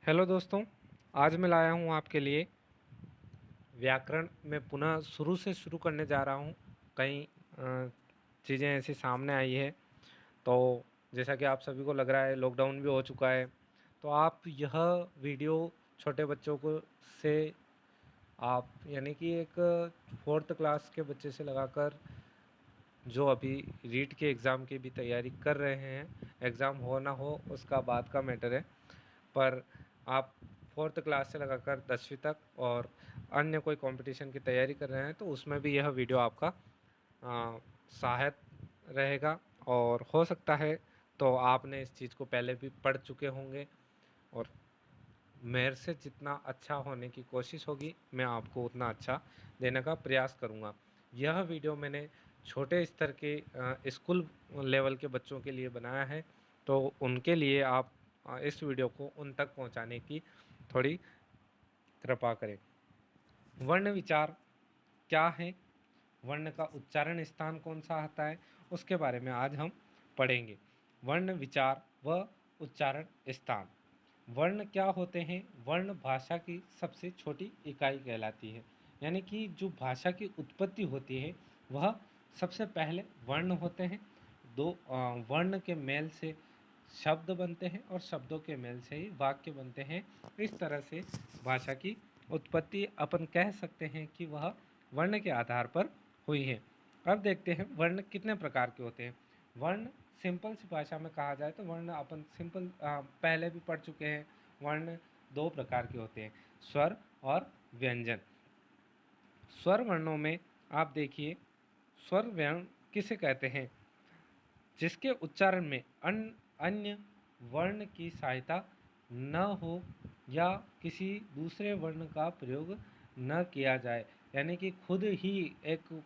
Hello दोस्तों, आज मैं लाया हूँ आपके लिए व्याकरण में पुनः शुरू से शुरू करने जा रहा हूँ। कई चीज़ें ऐसी सामने आई है, तो जैसा कि आप सभी को लग रहा है लॉकडाउन भी हो चुका है, तो आप यह वीडियो छोटे बच्चों को से आप यानी कि एक 4th क्लास के बच्चे से लगाकर जो अभी रीट के एग्ज़ाम की भी तैयारी कर रहे हैं, एग्ज़ाम हो ना हो उसका बात का मैटर है, पर आप 4th क्लास से लगाकर 10वीं तक और अन्य कोई कंपटीशन की तैयारी कर रहे हैं तो उसमें भी यह वीडियो आपका सहायक रहेगा। और हो सकता है तो आपने इस चीज़ को पहले भी पढ़ चुके होंगे और मेरे से जितना अच्छा होने की कोशिश होगी मैं आपको उतना अच्छा देने का प्रयास करूँगा। यह वीडियो मैंने छोटे स्तर के स्कूल लेवल के बच्चों के लिए बनाया है, तो उनके लिए आप इस वीडियो को उन तक पहुंचाने की थोड़ी कृपा करें। वर्ण विचार क्या है, वर्ण का उच्चारण स्थान कौन सा आता है, उसके बारे में आज हम पढ़ेंगे। वर्ण विचार व उच्चारण स्थान। वर्ण क्या होते हैं? वर्ण भाषा की सबसे छोटी इकाई कहलाती है, यानी कि जो भाषा की उत्पत्ति होती है वह सबसे पहले वर्ण होते हैं। दो वर्ण के मेल से शब्द बनते हैं और शब्दों के मेल से ही वाक्य बनते हैं। इस तरह से भाषा की उत्पत्ति अपन कह सकते हैं कि वह वर्ण के आधार पर हुई है। अब देखते हैं वर्ण कितने प्रकार के होते हैं। वर्ण सिंपल सी भाषा में कहा जाए तो वर्ण अपन सिंपल पहले भी पढ़ चुके हैं। वर्ण दो प्रकार के होते हैं, स्वर और व्यंजन। स्वर वर्णों में आप देखिए, स्वर वर्ण किसे कहते हैं? जिसके उच्चारण में अन्य वर्ण की सहायता न हो या किसी दूसरे वर्ण का प्रयोग न किया जाए, यानी कि खुद ही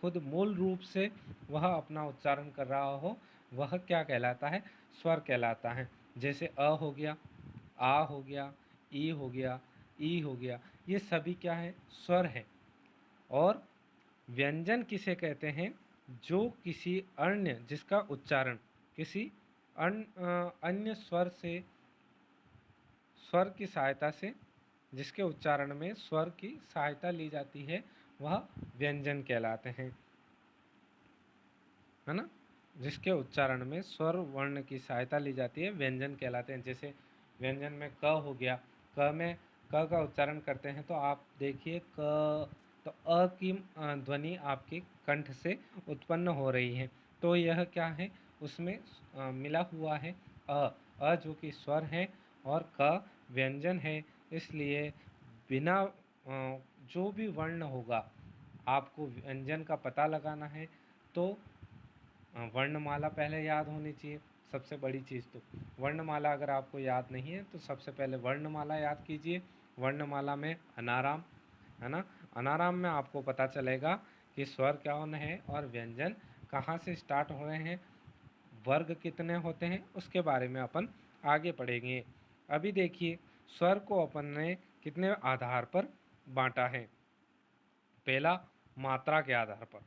खुद मूल रूप से वह अपना उच्चारण कर रहा हो, वह क्या कहलाता है? स्वर कहलाता है। जैसे अ हो गया, आ हो गया, ई हो गया, ई हो गया, ये सभी क्या है? स्वर है। और व्यंजन किसे कहते हैं? जो किसी अन्य जिसका उच्चारण किसी अन्य स्वर की सहायता से, जिसके उच्चारण में स्वर की सहायता ली जाती है, वह व्यंजन कहलाते हैं, है ना। जिसके उच्चारण में स्वर वर्ण की सहायता ली जाती है व्यंजन कहलाते हैं। जैसे व्यंजन में क हो गया, क में क का उच्चारण करते हैं तो आप देखिए क, तो अ की ध्वनि आपके कंठ से उत्पन्न हो रही है, तो यह क्या है? उसमें मिला हुआ है अ जो कि स्वर है और क व्यंजन है। इसलिए बिना जो भी वर्ण होगा आपको व्यंजन का पता लगाना है तो वर्णमाला पहले याद होनी चाहिए। सबसे बड़ी चीज़ तो वर्णमाला अगर आपको याद नहीं है तो सबसे पहले वर्णमाला याद कीजिए। वर्णमाला में अनाराम, है ना, अनाराम में आपको पता चलेगा कि स्वर कौन है और व्यंजन कहाँ से स्टार्ट हो रहे हैं, वर्ग कितने होते हैं, उसके बारे में अपन आगे पढ़ेंगे। अभी देखिए स्वर को अपन ने कितने आधार पर बांटा है। पहला, मात्रा के आधार पर।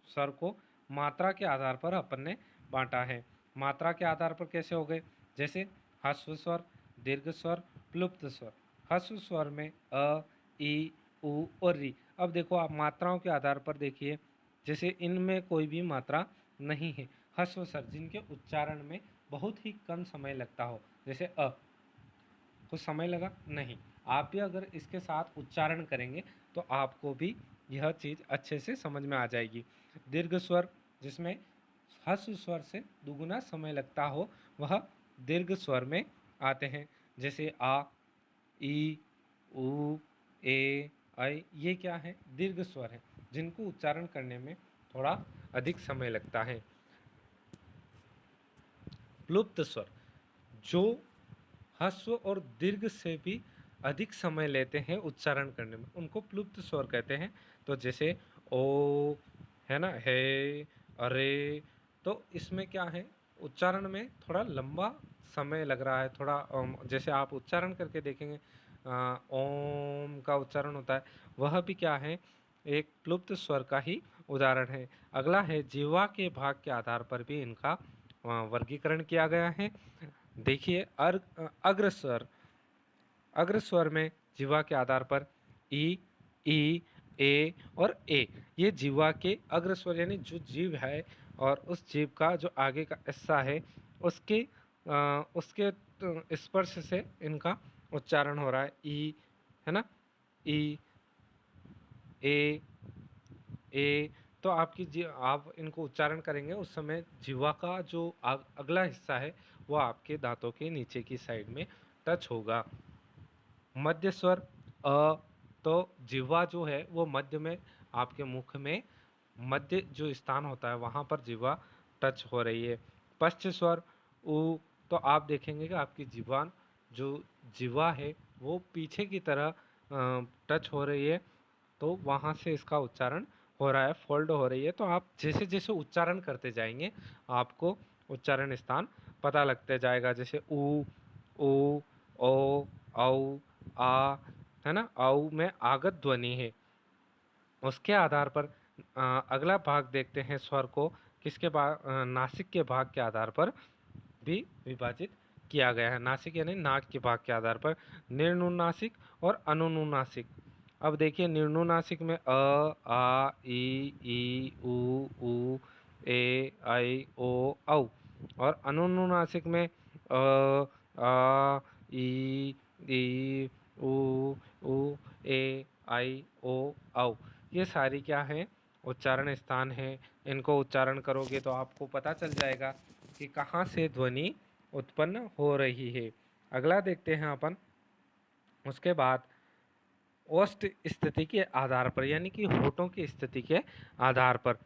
स्वर को मात्रा के आधार पर अपन ने बांटा है। मात्रा के आधार पर कैसे हो गए? जैसे ह्रस्व स्वर, दीर्घ स्वर, प्लुप्त स्वर। ह्रस्व स्वर में अ, ई, उ और री। अब देखो आप मात्राओं के आधार पर देखिए, जैसे इनमें कोई भी मात्रा नहीं है। ह्रस्व स्वर जिनके उच्चारण में बहुत ही कम समय लगता हो, जैसे अ, कुछ समय लगा नहीं, आप भी अगर इसके साथ उच्चारण करेंगे तो आपको भी यह चीज़ अच्छे से समझ में आ जाएगी। दीर्घ स्वर जिसमें ह्रस्व स्वर से दुगुना समय लगता हो, वह दीर्घ स्वर में आते हैं। जैसे आ, ई, उ, ए, ऐ, ये क्या है? दीर्घ स्वर है जिनको उच्चारण करने में थोड़ा अधिक समय लगता है। प्लुप्त स्वर जो ह्रस्व और दीर्घ से भी अधिक समय लेते हैं उच्चारण करने में, उनको प्लुप्त स्वर कहते हैं। तो जैसे ओ, है ना, है, अरे, तो इसमें क्या है? उच्चारण में थोड़ा लंबा समय लग रहा है। थोड़ा जैसे आप उच्चारण करके देखेंगे, ओम का उच्चारण होता है, वह भी क्या है? एक प्लुप्त स्वर का ही उदाहरण है। अगला है जिह्वा के भाग के आधार पर भी इनका वर्गीकरण किया गया है। देखिए अग्र स्वर, अग्र स्वर में जिह्वा के आधार पर ई, ई, ए और ए, ये जिह्वा के अग्र स्वर यानी जो जीभ है और उस जीभ का जो आगे का हिस्सा है उसके उसके स्पर्श से इनका उच्चारण हो रहा है। ई, है ना, ई, ए, ए। तो आप इनको उच्चारण करेंगे उस समय जिह्वा का जो अगला हिस्सा है वो आपके दांतों के नीचे की साइड में टच होगा। मध्य स्वर अ, तो जिह्वा जो है वो मध्य में आपके मुख में मध्य जो स्थान होता है वहाँ पर जिह्वा टच हो रही है। पश्च स्वर उ, तो आप देखेंगे कि आपकी जीवान जो जिह्वा है वो पीछे की तरह टच हो रही है, तो वहाँ से इसका उच्चारण हो रहा है, फोल्ड हो रही है। तो आप जैसे जैसे उच्चारण करते जाएंगे आपको उच्चारण स्थान पता लगते जाएगा, जैसे ऊ, ओ, ओ, औ, आ, है ना, औ में आगत ध्वनि है। उसके आधार पर अगला भाग देखते हैं स्वर को किसके बाद नासिक के भाग के आधार पर भी विभाजित किया गया है। नासिक यानी नाक के भाग के आधार पर निर्नुनासिक और अनुनुनासिक। अब देखिए निर्नुनासिक में आ, ई, ऊ, ए, आई, ओ, औ। और अनुनुनासिक में आ, ई, ऊ, ए, आई, ओ, औ। ये सारी क्या है, उच्चारण स्थान है। इनको उच्चारण करोगे तो आपको पता चल जाएगा कि कहाँ से ध्वनि उत्पन्न हो रही है। अगला देखते हैं अपन। उसके बाद ओष्ठ स्थिति के आधार पर यानी कि होठों की स्थिति के आधार पर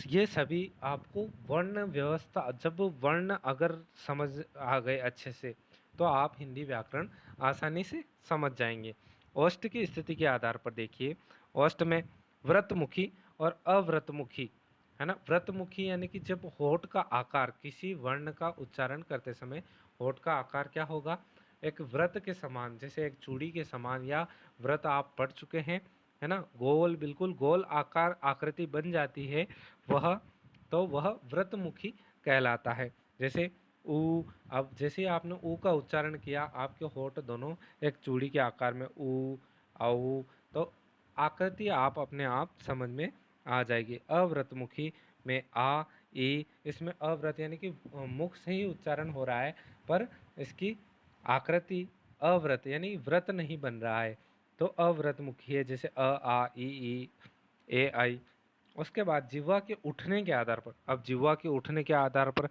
ये सभी आपको वर्ण व्यवस्था, जब वर्ण अगर समझ आ गए अच्छे से तो आप हिंदी व्याकरण आसानी से समझ जाएंगे। ओष्ठ की स्थिति के आधार पर देखिए, ओष्ठ में व्रतमुखी और अव्रतमुखी, है ना। व्रतमुखी यानी कि जब होठ का आकार, किसी वर्ण का उच्चारण करते समय होठ का आकार क्या होगा, एक व्रत के समान, जैसे एक चूड़ी के समान, या व्रत आप पढ़ चुके हैं, है ना, गोल, बिल्कुल गोल आकार आकृति बन जाती है वह, तो वह व्रतमुखी कहलाता है। जैसे ऊ, अब जैसे आपने ऊ का उच्चारण किया आपके होठ दोनों एक चूड़ी के आकार में ऊ, औ, तो आकृति आप अपने आप समझ में आ जाएगी। अव्रतमुखी में आ, ई, इसमें अव्रत यानी कि मुख से ही उच्चारण हो रहा है पर इसकी आकृति अव्रत यानी व्रत नहीं बन रहा है, तो अव्रतमुखी है। जैसे आ, ई, ए, आई। उसके बाद जिह्वा के उठने के आधार पर, अब जिह्वा के उठने के आधार पर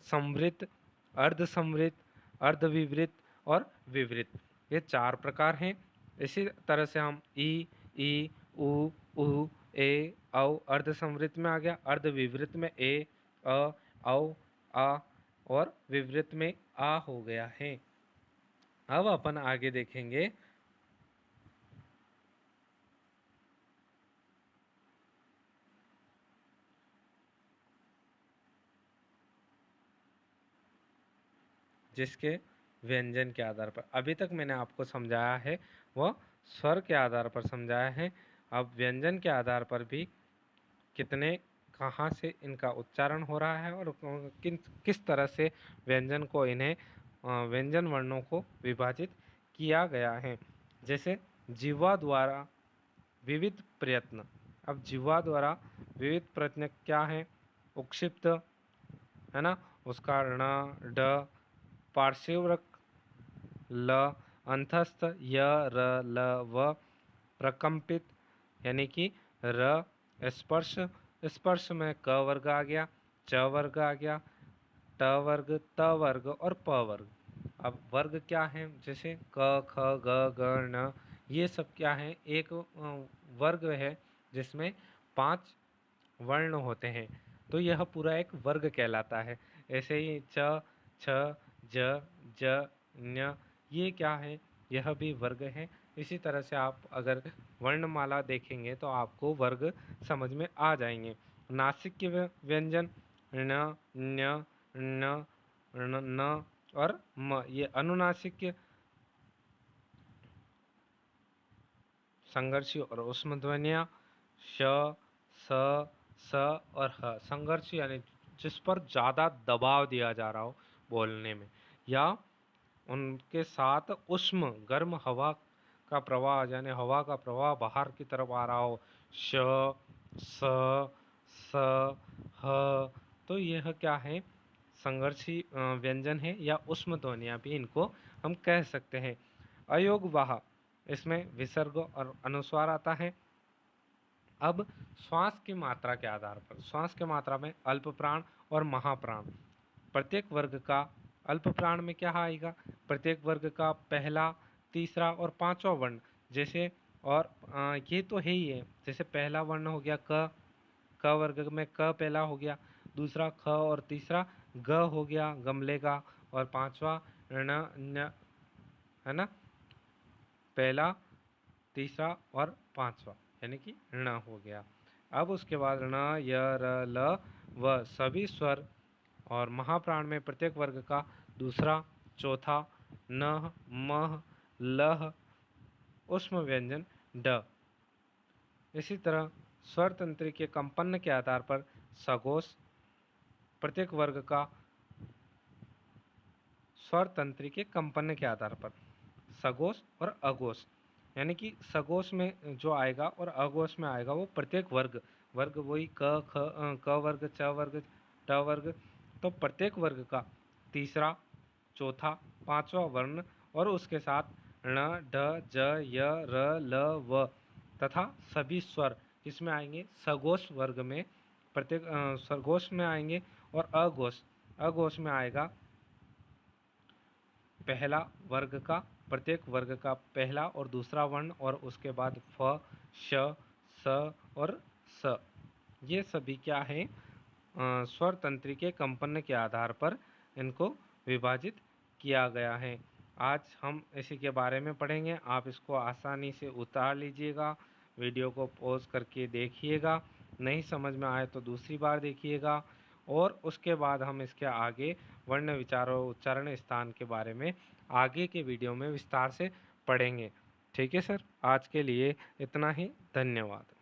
संवृत, अर्ध संवृत, अर्धविवृत और विवृत, ये चार प्रकार हैं। इसी तरह से हम ई, ऊ, ए, औ अर्ध संवृत में आ गया, अर्ध विवृत में ए, अ, औ, आ और विवृत में आ हो गया है। अब अपन आगे देखेंगे जिसके व्यंजन के आधार पर। अभी तक मैंने आपको समझाया है वह स्वर के आधार पर समझाया है। अब व्यंजन के आधार पर भी कितने, कहाँ से इनका उच्चारण हो रहा है और किस तरह से व्यंजन को, इन्हें व्यंजन वर्णों को विभाजित किया गया है। जैसे जिह्वा द्वारा विविध प्रयत्न। अब जिह्वा द्वारा विविध प्रयत्न क्या है, उक्षिप्त, है ना, उसका ण, ड, पार्श्ववृक ल, अंतस्थ य, र, ल, व, प्रकंपित यानी कि र, स्पर्श, स्पर्श में क वर्ग आ गया, च वर्ग आ गया, ट वर्ग, त वर्ग और प वर्ग। अब वर्ग क्या है, जैसे क, ख, ग, घ, ण, ये सब क्या है, एक वर्ग है जिसमें 5 वर्ण होते हैं, तो यह पूरा एक वर्ग कहलाता है। ऐसे ही च, छ, ज, ज, ञ, ये क्या है, यह भी वर्ग है। इसी तरह से आप अगर वर्णमाला देखेंगे तो आपको वर्ग समझ में आ जाएंगे। नासिक के व्यंजन ण, ञ, ण, न और म। ये अनुनासिक के संघर्षी और उष्म ध्वनियाँ श, स, स और ह। संघर्षी यानी जिस पर ज़्यादा दबाव दिया जा रहा हो बोलने में, या उनके साथ उष्म गर्म हवा का प्रवाह, यानी हवा का प्रवाह बाहर की तरफ आ रहा हो। श, स, स, ह। तो यह क्या है, संघर्षी व्यंजन है या उष्म ध्वनियाँ भी इनको हम कह सकते हैं। अयोगवाह, इसमें विसर्ग और अनुस्वार आता है। अब श्वास की मात्रा के आधार पर, श्वास की मात्रा में अल्प प्राण और महाप्राण, प्रत्येक वर्ग का अल्प प्राण में क्या आएगा, प्रत्येक वर्ग का पहला, तीसरा और पांचवा वर्ण, जैसे और ये तो है ही है, जैसे पहला वर्ण हो गया क, क वर्ग में क पहला हो गया, दूसरा ख और तीसरा ग हो गया गमले का, और पांचवा ण न, है ना, पहला, तीसरा और पांचवा, यानी कि ण हो गया। अब उसके बाद ण, य, र, ल, व सभी स्वर और महाप्राण में प्रत्येक वर्ग का दूसरा, चौथा, न, मह, लह, उष्म व्यंजन ड। इसी तरह स्वर तंत्र के कंपन के आधार पर सघोष, प्रत्येक वर्ग का स्वर तंत्र के कंपन के आधार पर सघोष और अघोष, यानी कि सघोष में जो आएगा और अघोष में आएगा वो प्रत्येक वर्ग, वर्ग वही क, ख, क वर्ग, च वर्ग, ट वर्ग, तो प्रत्येक वर्ग का तीसरा, चौथा, पांचवा वर्ण और उसके साथ ण, ढ, ज, य, र, ल, व तथा सभी स्वर किसमें आएंगे, सघोष वर्ग में, प्रत्येक सघोष में आएंगे, और अघोष, अघोष में आएगा पहला वर्ग का, प्रत्येक वर्ग का पहला और दूसरा वर्ण और उसके बाद फ, श, स और स। ये सभी क्या है, स्वर तंत्र के कंपन के आधार पर इनको विभाजित किया गया है। आज हम इसी के बारे में पढ़ेंगे। आप इसको आसानी से उतार लीजिएगा, वीडियो को पॉज करके देखिएगा, नहीं समझ में आए तो दूसरी बार देखिएगा, और उसके बाद हम इसके आगे वर्ण विचार और उच्चारण स्थान के बारे में आगे के वीडियो में विस्तार से पढ़ेंगे। ठीक है सर, आज के लिए इतना ही, धन्यवाद।